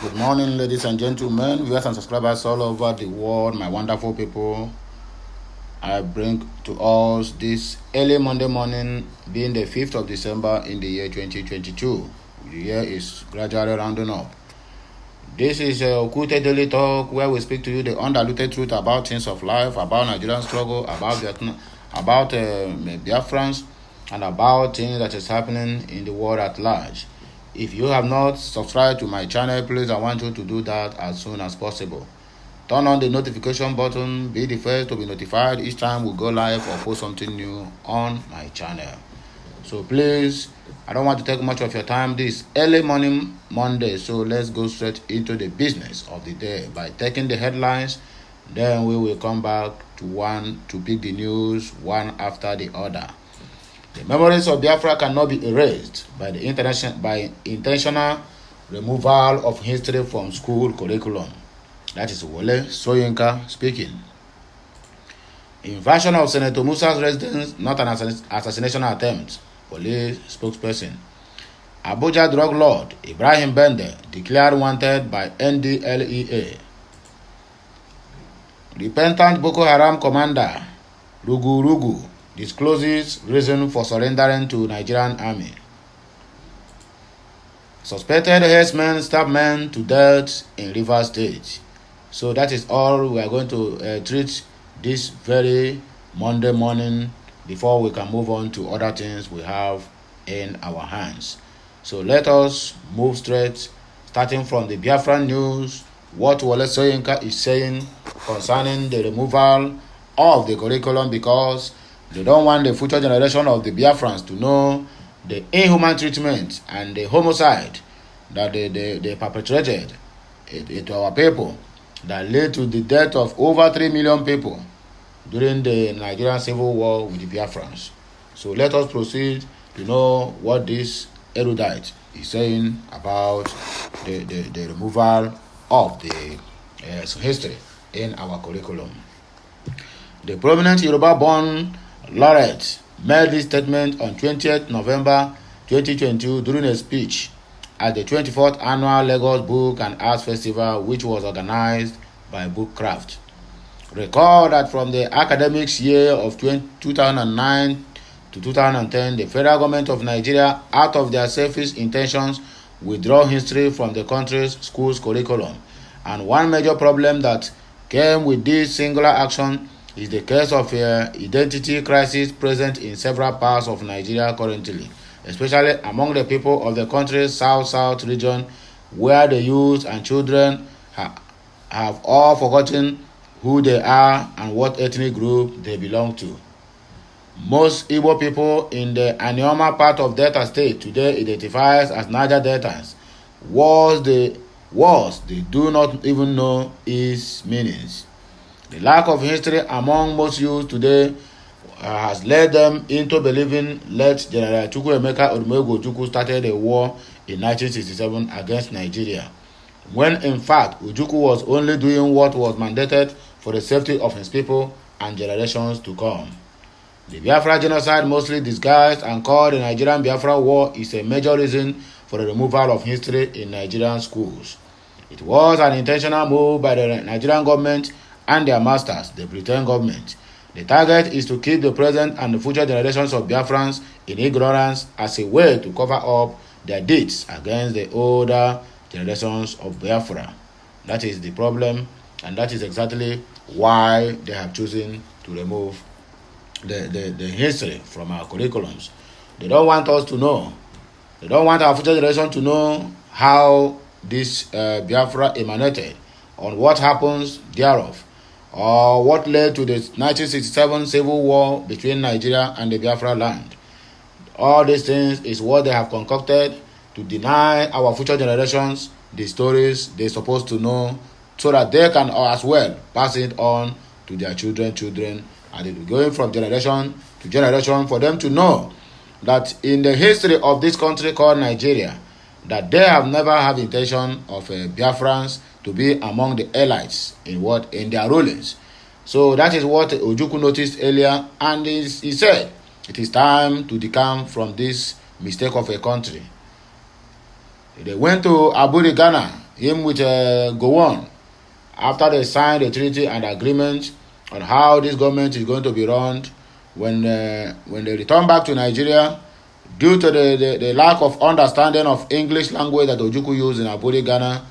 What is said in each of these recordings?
Good morning, ladies and gentlemen, viewers and subscribers all over the world, my wonderful people. I bring to us this early Monday morning, being the 5th of December in the year 2022. The year is gradually rounding up. This is a Okute Daily Talk, where we speak to you the undiluted truth about things of life, about Nigerian struggle, about Vietnam, about Biafrans, and about things that is happening in the world at large. If you have not subscribed to my channel, please, I want you to do that as soon as possible. Turn on the notification button, be the first to be notified each time we go live or post something new on my channel. So please, I don't want to take much of your time this early morning Monday, so let's go straight into the business of the day by taking the headlines. Then we will come back to pick the news one after the other. The memories of Biafra cannot be erased by intentional removal of history from school curriculum. That is Wole Soyinka speaking. Invasion of Senator Musa's residence, not an assassination attempt. Police spokesperson. Abuja drug lord Ibrahim Bende declared wanted by NDLEA. Repentant Boko Haram commander Rugu discloses reason for surrendering to Nigerian army. Suspected herdsmen stab men to death in Rivers State. So that is all we are going to treat this very Monday morning before we can move on to other things we have in our hands. So let us move straight, starting from the Biafran news, what Wole Soyinka is saying concerning the removal of the curriculum, because they don't want the future generation of the Biafrans to know the inhuman treatment and the homicide that they perpetrated to our people that led to the death of over 3 million people during the Nigerian civil war with the Biafrans. So let us proceed to know what this erudite is saying about the removal of the history in our curriculum. The prominent Yoruba-born laureate made this statement on 20th November 2022 during a speech at the 24th Annual Lagos Book and Arts Festival, which was organized by Bookcraft. Recall that from the academic year of 2009 to 2010, the federal government of Nigeria, out of their selfish intentions, withdraw history from the country's schools curriculum. And one major problem that came with this singular action is the case of identity crisis present in several parts of Nigeria currently, especially among the people of the country's south region, where the youth and children have all forgotten who they are and what ethnic group they belong to. Most Igbo people in the Anioma part of Delta State today identifies as Niger Deltans. Words they do not even know its meanings. The lack of history among most youth today has led them into believing that General Chukwuemeka Odumegwu started a war in 1967 against Nigeria, when in fact Ojukwu was only doing what was mandated for the safety of his people and generations to come. The Biafra genocide, mostly disguised and called the Nigerian Biafra War, is a major reason for the removal of history in Nigerian schools. It was an intentional move by the Nigerian government and their masters, the Britain government. The target is to keep the present and the future generations of Biafrans in ignorance as a way to cover up their deeds against the older generations of Biafra. That is the problem, and that is exactly why they have chosen to remove the history from our curriculums. They don't want us to know. They don't want our future generation to know how this Biafra emanated, on what happens thereof, or what led to the 1967 civil war between Nigeria and the Biafra land. All these things is what they have concocted to deny our future generations the stories they're supposed to know, so that they can as well pass it on to their children, and it will go from generation to generation for them to know that in the history of this country called Nigeria, that they have never had intention of Biafrans to be among the elites in their rulings. So that is what Ojukwu noticed earlier, and he said it is time to decamp from this mistake of a country. They went to Abuja, Ghana, him with Gowon, after they signed a treaty and agreement on how this government is going to be run, when they return back to Nigeria, due to the lack of understanding of English language that Ojukwu used in Apuri, Ghana,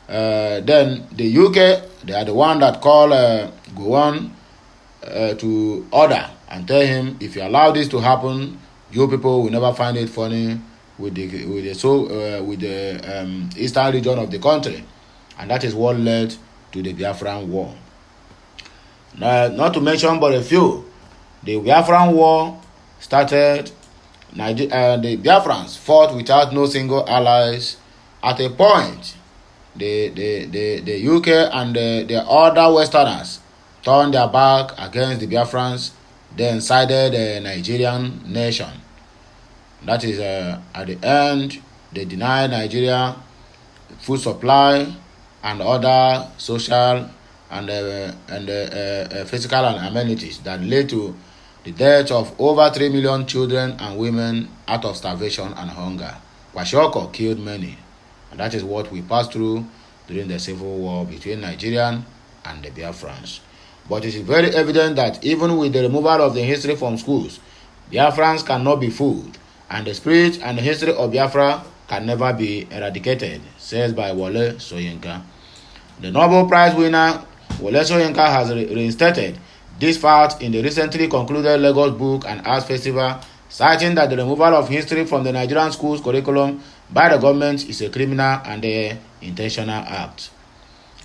then the UK, they are the one that call Gowon to order and tell him, if you allow this to happen, you people will never find it funny with the eastern region of the country, and that is what led to the Biafran War. Not to mention but a few, the Biafran War started. The Biafrans fought without no single allies. At a point, the UK and the other Westerners turned their back against the Biafrans, then sided the Nigerian nation. That is, at the end, they denied Nigeria food supply and other social and physical and amenities that led to the death of over 3 million children and women out of starvation and hunger. Kwashiorkor killed many, and that is what we passed through during the civil war between Nigerian and the Biafrans. But it is very evident that even with the removal of the history from schools, Biafrans cannot be fooled, and the spirit and the history of Biafra can never be eradicated, says by Wole Soyinka. The Nobel Prize winner Wole Soyinka has reinstated this fact in the recently concluded Lagos Book and Arts Festival, citing that the removal of history from the Nigerian schools curriculum by the government is a criminal and an intentional act.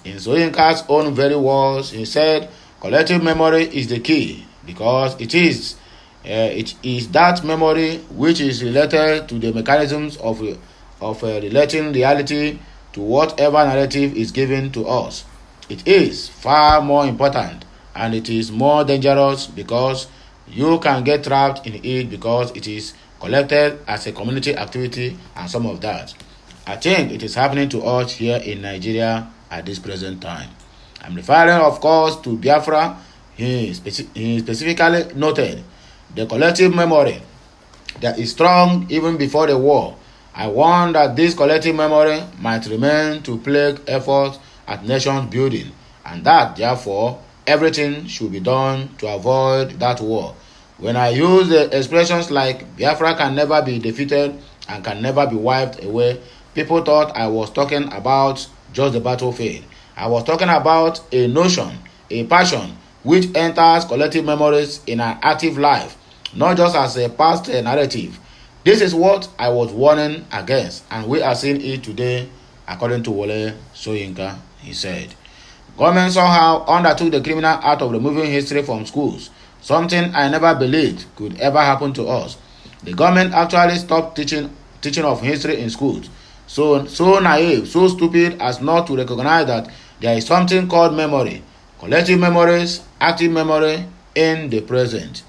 In Soyinka's own very words, he said, collective memory is the key, because it is that memory which is related to the mechanisms of relating reality to whatever narrative is given to us. It is far more important, and it is more dangerous because you can get trapped in it because it is collected as a community activity and some of that. I think it is happening to us here in Nigeria at this present time. I'm referring, of course, to Biafra. He specifically noted the collective memory that is strong even before the war. I warn that this collective memory might remain to plague efforts at nation building, and that, therefore, everything should be done to avoid that war. When I use the expressions like Biafra can never be defeated and can never be wiped away, people thought I was talking about just the battlefield. I was talking about a notion, a passion, which enters collective memories in an active life, not just as a past narrative. This is what I was warning against, and we are seeing it today, according to Wole Soyinka, he said. Government somehow undertook the criminal act of removing history from schools, something I never believed could ever happen to us. The government actually stopped teaching of history in schools. So naive, so stupid as not to recognize that there is something called memory, collective memories, active memory in the present.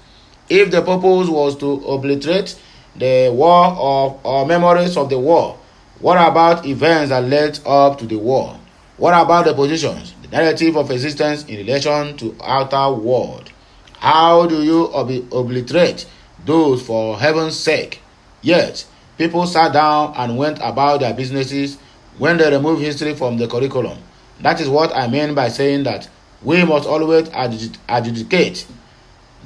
If the purpose was to obliterate the war or memories of the war, what about events that led up to the war? What about the positions, the narrative of existence in relation to outer world? How do you obliterate those, for heaven's sake? Yet, people sat down and went about their businesses when they removed history from the curriculum. That is what I mean by saying that we must always adjudicate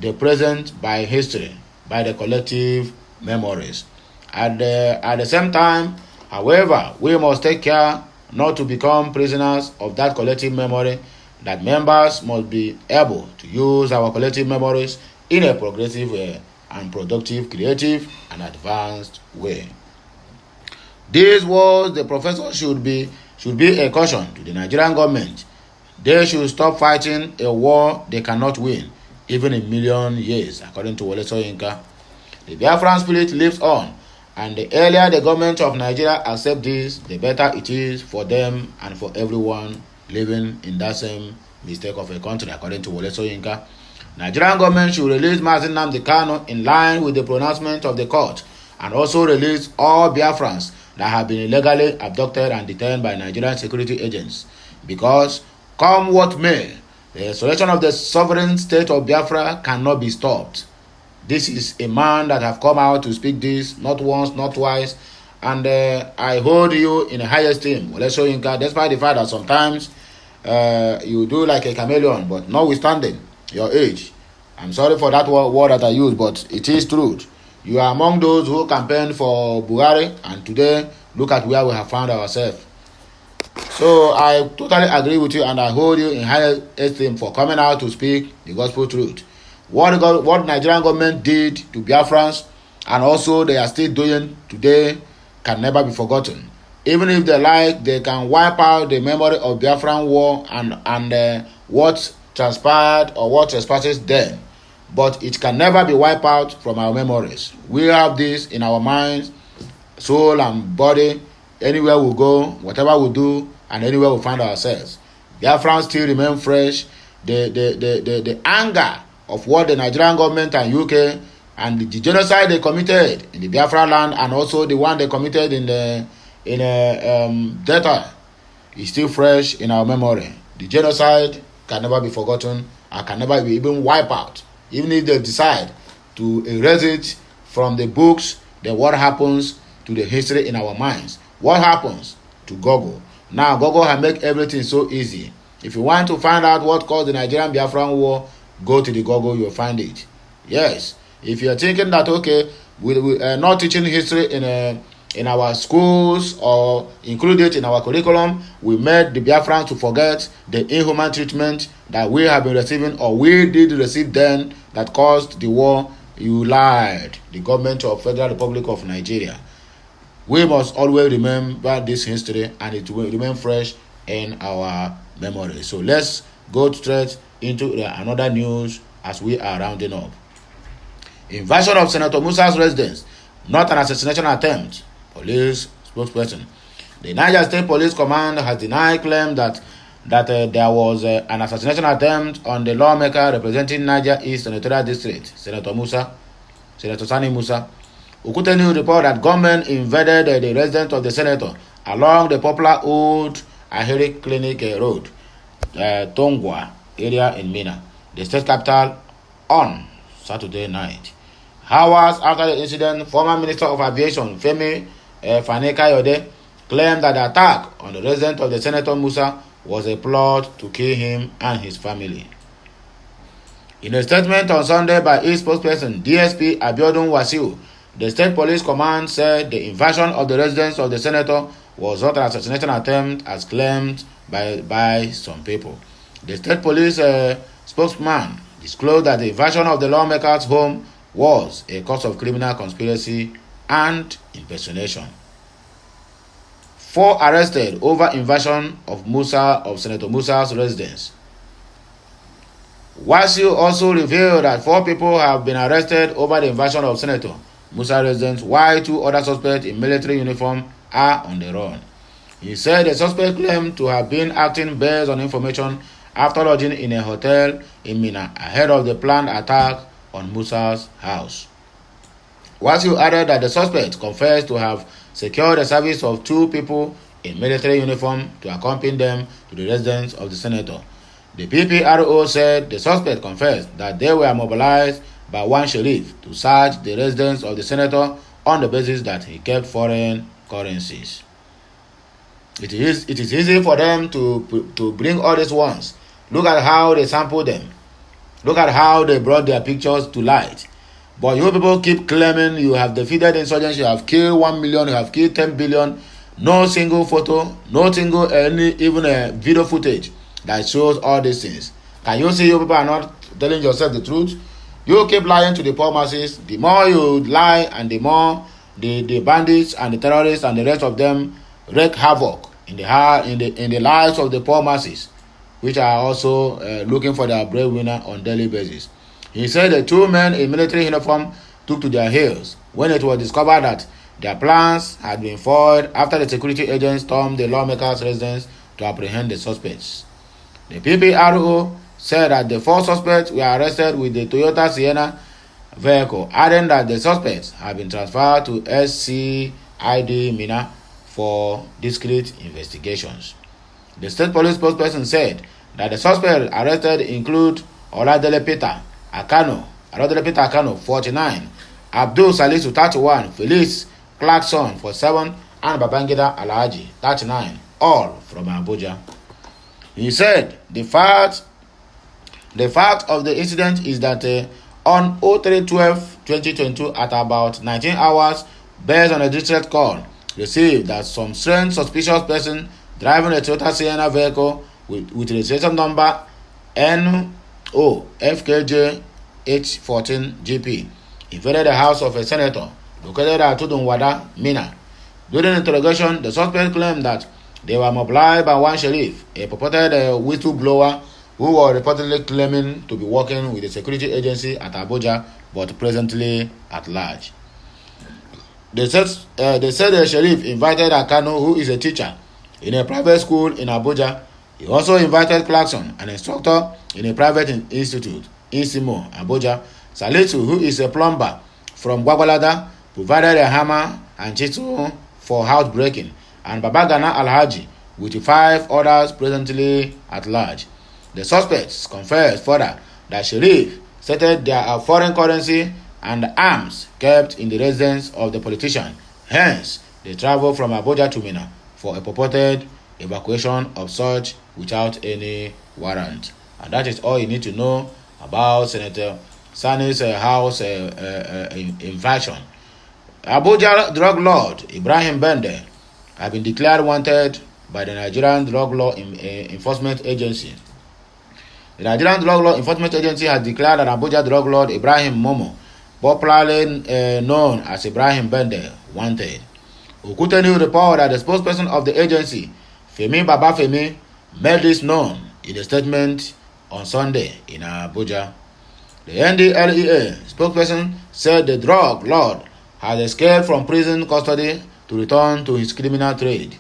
the present by history, by the collective memories. At the same time, however, we must take care not to become prisoners of that collective memory, that members must be able to use our collective memories in a progressive and productive, creative, and advanced way. This was the professor should be a caution to the Nigerian government. They should stop fighting a war they cannot win, even in million years, according to Wole Soyinka. The Biafran spirit lives on, and the earlier the government of Nigeria accept this, the better it is for them and for everyone living in that same mistake of a country, according to Wole Soyinka. Nigerian government should release Mazi Nnamdi Kanu in line with the pronouncement of the court, and also release all Biafrans that have been illegally abducted and detained by Nigerian security agents. Because, come what may, the restoration of the sovereign state of Biafra cannot be stopped. This is a man that have come out to speak this, not once, not twice, and I hold you in the highest esteem. Wole Soyinka, despite the fact that sometimes you do like a chameleon, but notwithstanding your age. I'm sorry for that word that I use, but it is truth. You are among those who campaigned for Buhari, and today, look at where we have found ourselves. So I totally agree with you, and I hold you in high esteem for coming out to speak the gospel truth. What Nigerian government did to Biafrans, and also they are still doing today, can never be forgotten. Even if they like, they can wipe out the memory of Biafran war and what transpired or what transpires then. But it can never be wiped out from our memories. We have this in our minds, soul and body, anywhere we go, whatever we do, and anywhere we find ourselves. Biafrans still remain fresh. The anger of what the Nigerian government and UK and the genocide they committed in the Biafra land, and also the one they committed in Delta, is still fresh in our memory. The genocide can never be forgotten and can never be even wiped out. Even if they decide to erase it from the books, then what happens to the history in our minds? What happens to Google? Now, Google has made everything so easy. If you want to find out what caused the Nigerian Biafran war, go to the Google, you'll find it. Yes. If you're thinking that, okay, we are not teaching history in our schools or include it in our curriculum, we made the Biafrans to forget the inhuman treatment that we have been receiving, or we did receive then, that caused the war. You lied. The government of Federal Republic of Nigeria. We must always remember this history, and it will remain fresh in our memory. So let's go straight into another news as we are rounding up. Invasion of Senator Musa's residence, not an assassination attempt. Police spokesperson. The Niger State Police Command has denied claim that there was an assassination attempt on the lawmaker representing Niger East Senatorial District, Senator Sani Musa. Okute News report that gunmen invaded the residence of the senator along the popular old Ahiri Clinic Road, Tongwa area in Mina, the state capital, on Saturday night. Hours after the incident, former Minister of Aviation Femi Fani-Kayode claimed that the attack on the residence of the Senator Musa was a plot to kill him and his family. In a statement on Sunday by its spokesperson DSP Abiodun Wasiu, the State Police Command said the invasion of the residence of the senator was not an assassination attempt as claimed by some people. The State Police spokesman disclosed that the invasion of the lawmaker's home was a cause of criminal conspiracy and impersonation. 4 arrested over invasion of Senator Musa's residence. Wasiu also revealed that 4 people have been arrested over the invasion of Senator Musa's residence, while 2 other suspects in military uniform are on the run. He said the suspect claimed to have been acting based on information after lodging in a hotel in Mina ahead of the planned attack on Musa's house. Wasiu added that the suspect confessed to have secured the service of 2 people in military uniform to accompany them to the residence of the senator. The PPRO said the suspect confessed that they were mobilized by one sheriff to search the residence of the senator on the basis that he kept foreign currencies. It is easy for them to bring all these ones. Look at how they sampled them. Look at how they brought their pictures to light. But you people keep claiming you have defeated insurgents, you have killed 1 million, you have killed 10 billion. No single photo, no single even a video footage that shows all these things. Can you see you people are not telling yourself the truth? You keep lying to the poor masses. The more you lie, and the more the bandits and the terrorists and the rest of them wreak havoc in the lives of the poor masses, which are also looking for their breadwinner on daily basis. He said the 2 men in military uniform took to their heels when it was discovered that their plans had been foiled after the security agents stormed the lawmaker's residence to apprehend the suspects. The PPRO said that the 4 suspects were arrested with the Toyota Sienna vehicle, adding that the suspects have been transferred to SCID Mina for discreet investigations. The state police spokesperson said that the suspects arrested include Oladele Peter Akano, 49, Abdul Salisu, 31, Felix Clarkson, 47, and Babangida Alhaji, 39, all from Abuja. He said the fact of the incident is that on 03/12/2022 at about 19 hours, based on a distress call received that some strange suspicious person driving a Toyota Sienna vehicle with registration number NOFKJ H14GP invaded the house of a senator located at Tudunwada, Mina. During interrogation, the suspect claimed that they were mobilized by one sheriff, a purported whistleblower who was reportedly claiming to be working with the security agency at Abuja but presently at large. They said the sheriff invited Akano, who is a teacher in a private school in Abuja. He also invited Clarkson, an instructor in a private institute, Isimo, Abuja. Salisu, who is a plumber from Gwagwalada, provided a hammer and chisel for housebreaking, and Babagana Alhaji with 5 others presently at large. The suspects confessed further that Sheriff stated there are foreign currency and arms kept in the residence of the politician. Hence, they traveled from Abuja to Mina for a purported evacuation of such without any warrant. And that is all you need to know about Senator Sani's house invasion. Abuja drug lord Ibrahim Bende have been declared wanted by the Nigerian Drug Law Enforcement Agency. The Nigerian Drug Law Enforcement Agency has declared that Abuja drug lord Ibrahim Momo, popularly known as Ibrahim Bende, wanted. Okuteni reported that the spokesperson of the agency, Femi Babafemi, made this known in a statement on Sunday in Abuja. The NDLEA spokesperson said the drug lord had escaped from prison custody to return to his criminal trade.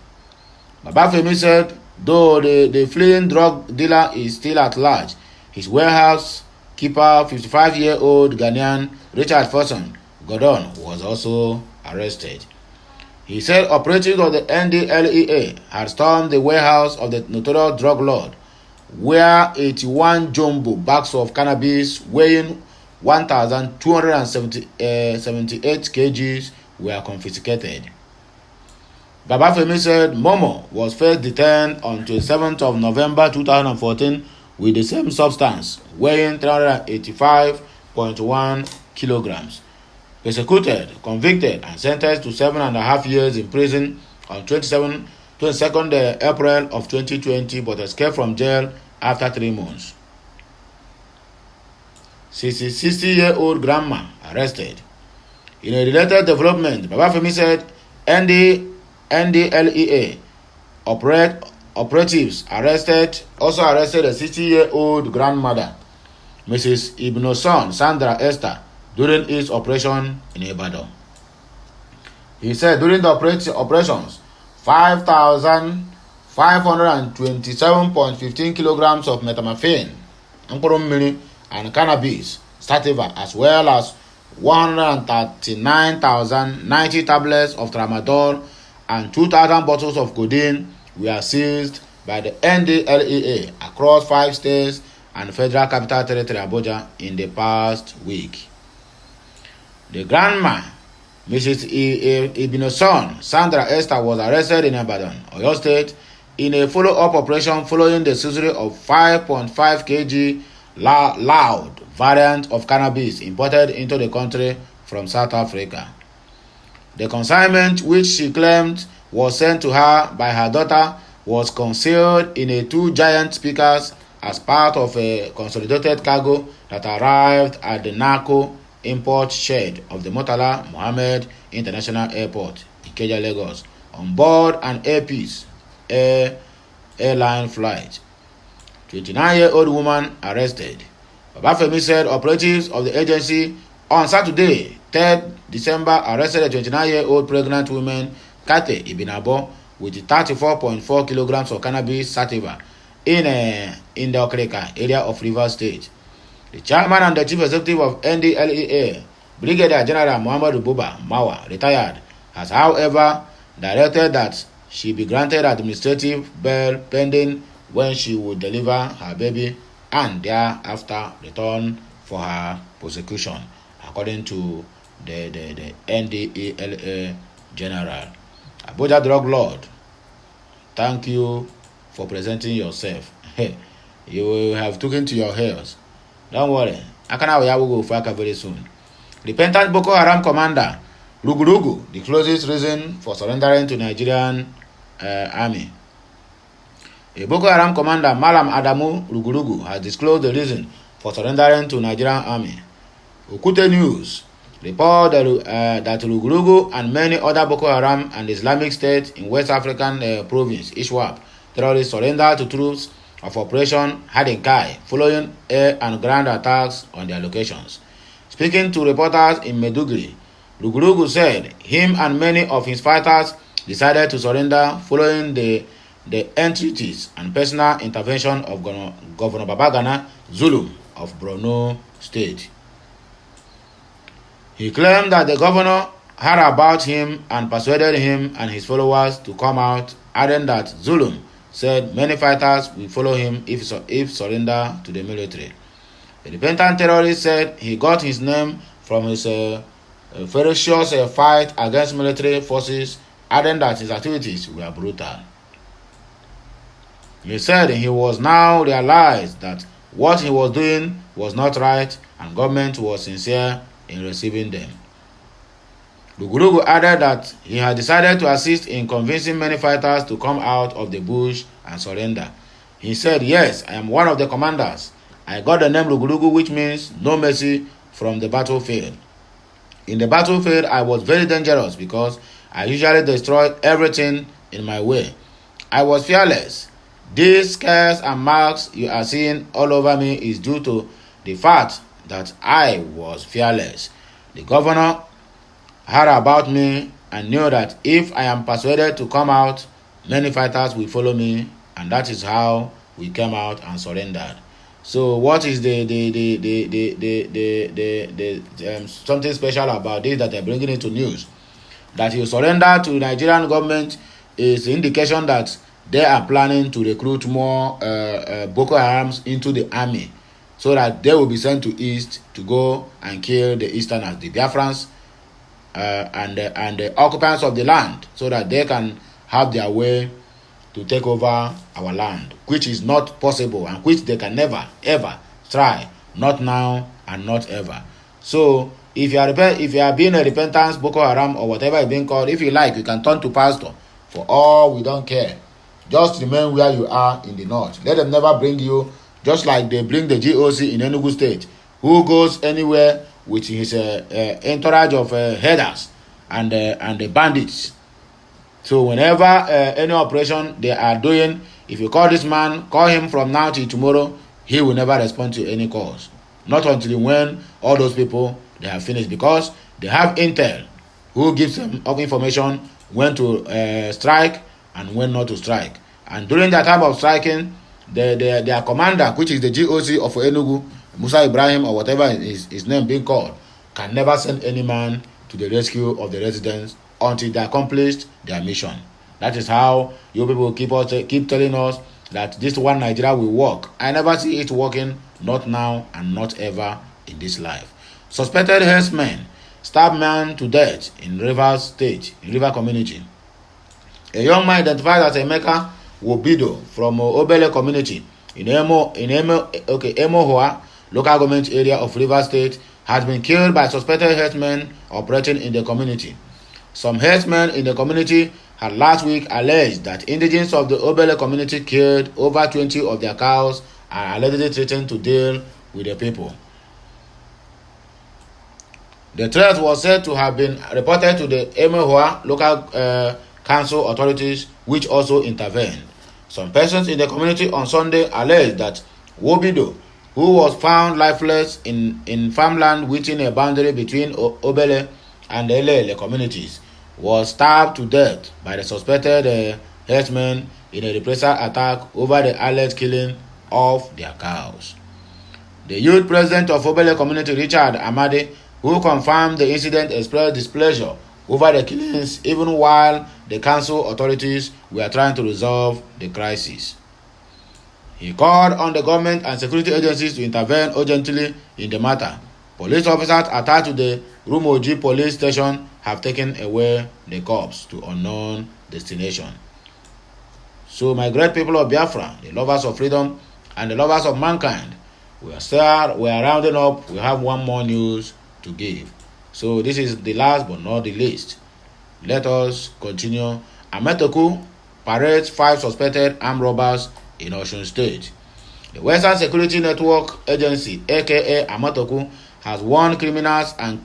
Babafemi said though the fleeing drug dealer is still at large, his warehouse keeper, 55-year-old Ghanaian Richard Fosun Gordon, was also arrested. He said operatives of the NDLEA had stormed the warehouse of the notorious drug lord, where 81 jumbo bags of cannabis weighing 1,278 kgs were confiscated. Babafemi said Momo was first detained on 27th of November 2014 with the same substance, weighing 385.1 kilograms. Persecuted, convicted, and sentenced to 7.5 years in prison on 22nd April of 2020, but escaped from jail after 3 months. 60-year-old grandma arrested. In a related development, Babafemi said NDLEA operatives also arrested a 60-year-old grandmother, Mrs. Ibnoson Sandra Esther, during its operation in Ibadan. He said during the operations, 5,527.15 kilograms of methamphetamine, and cannabis sativa, as well as 139,090 tablets of tramadol and 2,000 bottles of codeine were seized by the NDLEA across 5 states and Federal Capital Territory Abuja in the past week. The grandma, Mrs. Ibinoson Sandra Esther, was arrested in Ibadan, Oyo State, in a follow-up operation following the seizure of 5.5 kg loud variant of cannabis imported into the country from South Africa. The consignment, which she claimed was sent to her by her daughter, was concealed in 2 giant speakers as part of a consolidated cargo that arrived at the narco import shed of the Murtala Mohammed International Airport, Ikeja, Lagos, on board an Air Peace airline flight. 29-year-old woman arrested. Babafemi said operatives of the agency on Saturday, 3rd December, arrested a 29-year-old pregnant woman, Kate Ibinabo, with 34.4 kilograms of cannabis sativa in the Okreka area of Rivers State. The chairman and the chief executive of NDLEA, Brigadier General Muhammad Buba Mawa, retired, has however directed that she be granted administrative bail pending when she would deliver her baby and thereafter return for her prosecution, according to the NDLEA General. Abuja Drug Lord, thank you for presenting yourself. You will have taken to your heels. Don't worry. Akana will go for Aka very soon. Repentant Boko Haram commander Rugurugu, the closest reason for surrendering to Nigerian army. A Boko Haram commander Malam Adamu Rugurugu has disclosed the reason for surrendering to Nigerian army. Okute News report that Rugurugu and many other Boko Haram and Islamic State in West African province Iswap terrorists surrendered to troops of Operation Hadinkai following air and ground attacks on their locations. Speaking to reporters in Maiduguri, Rugurugu said him and many of his fighters decided to surrender following the entreaties and personal intervention of Governor Babagana Zulum of Borno State. He claimed that the governor heard about him and persuaded him and his followers to come out, adding that Zulum said many fighters will follow him if surrender to the military. The repentant terrorist said he got his name from his ferocious fight against military forces, adding that his activities were brutal. He said he was now realized that what he was doing was not right and government was sincere in receiving them. Rugurugu added that he had decided to assist in convincing many fighters to come out of the bush and surrender. He said, "Yes, I am one of the commanders. I got the name Rugurugu, which means no mercy, from the battlefield. In the battlefield, I was very dangerous because I usually destroyed everything in my way. I was fearless. These scars and marks you are seeing all over me is due to the fact that I was fearless. The governor heard about me and knew that if I am persuaded to come out, many fighters will follow me, and that is how we came out and surrendered." So, what is the something special about this that they're bringing into news? That you surrender to the Nigerian government is indication that they are planning to recruit more Boko Harams into the army, so that they will be sent to East to go and kill the Easterners, the Biafrans, and the occupants of the land, so that they can have their way to take over our land, which is not possible and which they can never ever try, not now and not ever. So if you are being a repentance Boko Haram or whatever it's being called, if you like, you can turn to pastor. For all, we don't care. Just remain where you are in the north. Let them never bring you, just like they bring the GOC in Enugu State, who goes anywhere with his entourage of headers and the bandits. So whenever any operation they are doing, if you call this man, call him from now till tomorrow, he will never respond to any calls. Not until when all those people, they have finished, because they have intel who gives them of information when to strike and when not to strike. And during that time of striking, their commander, which is the GOC of Enugu, Musa Ibrahim or whatever his name being called, can never send any man to the rescue of the residents until they accomplished their mission. That is how you people keep telling us that this one Nigeria will work. I never see it working, not now and not ever in this life. Suspected herdsmen stab man to death in Rivers State, in River community. A young man identified as Emeka Wobido from Obele community in Emohua local government area of Rivers State has been killed by suspected herdsmen operating in the community. Some herdsmen in the community had last week alleged that indigents of the Obele community killed over 20 of their cows and allegedly threatened to deal with the people. The threat was said to have been reported to the Emohua local council authorities, which also intervened. Some persons in the community on Sunday alleged that Wobido, who was found lifeless in farmland within a boundary between Obele and Elele communities, was stabbed to death by the suspected herdsmen in a reprisal attack over the alleged killing of their cows. The youth president of Obele community, Richard Amade, who confirmed the incident, expressed displeasure over the killings even while the council authorities were trying to resolve the crisis. He called on the government and security agencies to intervene urgently in the matter. Police officers attached to the Rumoji police station have taken away the corpse to unknown destination. So my great people of Biafra, the lovers of freedom and the lovers of mankind, we are rounding up. We have one more news to give. So this is the last but not the least. Let us continue. Ametoku parades 5 suspected armed robbers in Osun State. The Western Security Network Agency, aka Ametoku, has warned criminals and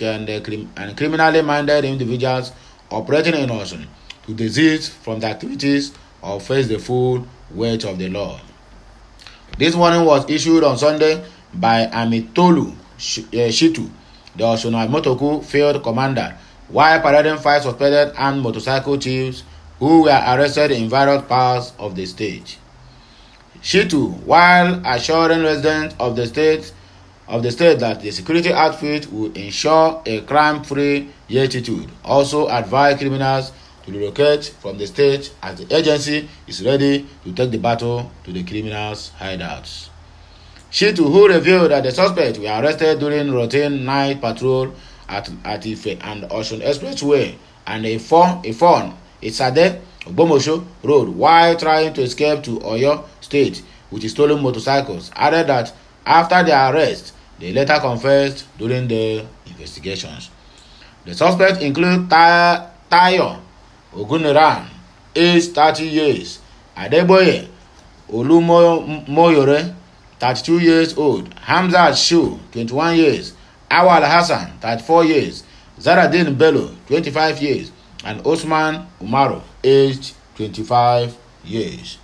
criminally minded individuals operating in Osun to desist from the activities or face the full weight of the law. This warning was issued on Sunday by Amitolu Shitu, the Osun Ametoku field commander, while parading 5 suspected armed motorcycle thieves who were arrested in various parts of the state. Shitu, while assuring residents of the state that the security outfit would ensure a crime-free attitude, also advised criminals to relocate from the state as the agency is ready to take the battle to the criminals' hideouts. Shitu, who revealed that the suspects were arrested during routine night patrol at Ife and Osun Expressway and Isade Ogbomosho Road while trying to escape to Oyo State with stolen motorcycles, added that after their arrest, they later confessed during the investigations. The suspects include Tayo Oguniran, aged 30 years, Adeboye Olumoyore, 32 years old, Hamzat Shu, 21 years, Awal Hassan, 34 years, Zaradin Bello, 25 years, and Osman Umaru, aged 25 years.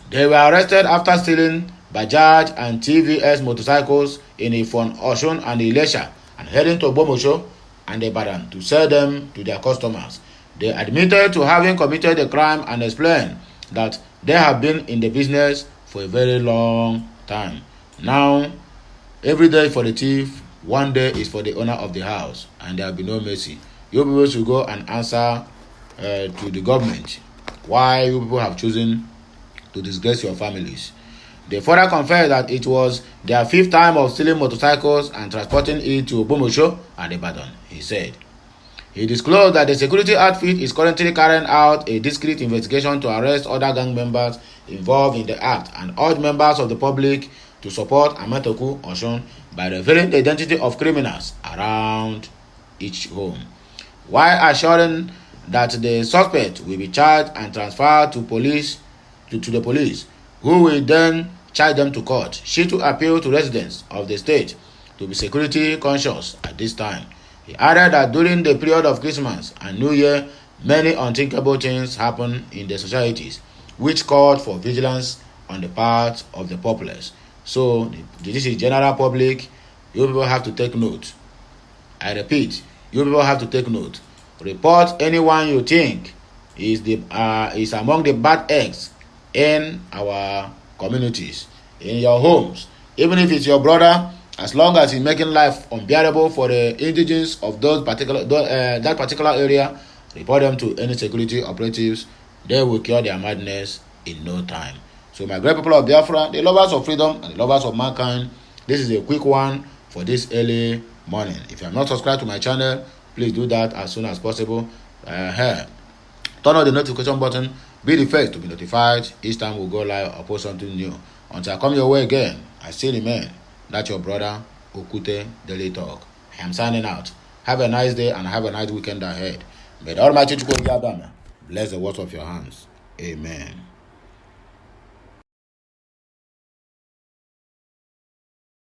They were arrested after stealing Bajaj and TVS motorcycles in Ifon, Osun, and Ilesha, and heading to Bomosho and Ibadan to sell them to their customers. They admitted to having committed the crime and explained that they have been in the business for a very long time. Now, every day for the thief, one day is for the owner of the house, and there will be no mercy. You people should go and answer to the government why you people have chosen to disgrace your families. They further confessed that it was their 5th time of stealing motorcycles and transporting it to Bomosho and Ibadan, he said. He disclosed that the security outfit is currently carrying out a discreet investigation to arrest other gang members involved in the act and urged members of the public to support Ametoku Osun by revealing the identity of criminals around each home, while assuring that the suspect will be charged and transferred to the police, who will then charge them to court. Shitu appealed to residents of the state to be security conscious at this time. He added that during the period of Christmas and New Year, many unthinkable things happen in the societies, which called for vigilance on the part of the populace. So, this is general public. You people have to take note. I repeat, you people have to take note. Report anyone you think is among the bad eggs in our communities, in your homes. Even if it's your brother, as long as he's making life unbearable for the indigents of that particular area, report them to any security operatives. They will cure their madness in no time. So my great people of Biafra, the lovers of freedom and the lovers of mankind, this is a quick one for this early morning. If you are not subscribed to my channel, please do that as soon as possible. Turn on the notification button. Be the first to be notified each time we go live or post something new. Until I come your way again, I still remain that your brother Okute Daily Talk. I am signing out. Have a nice day and have a nice weekend ahead. May the Almighty bless the works of your hands. Amen.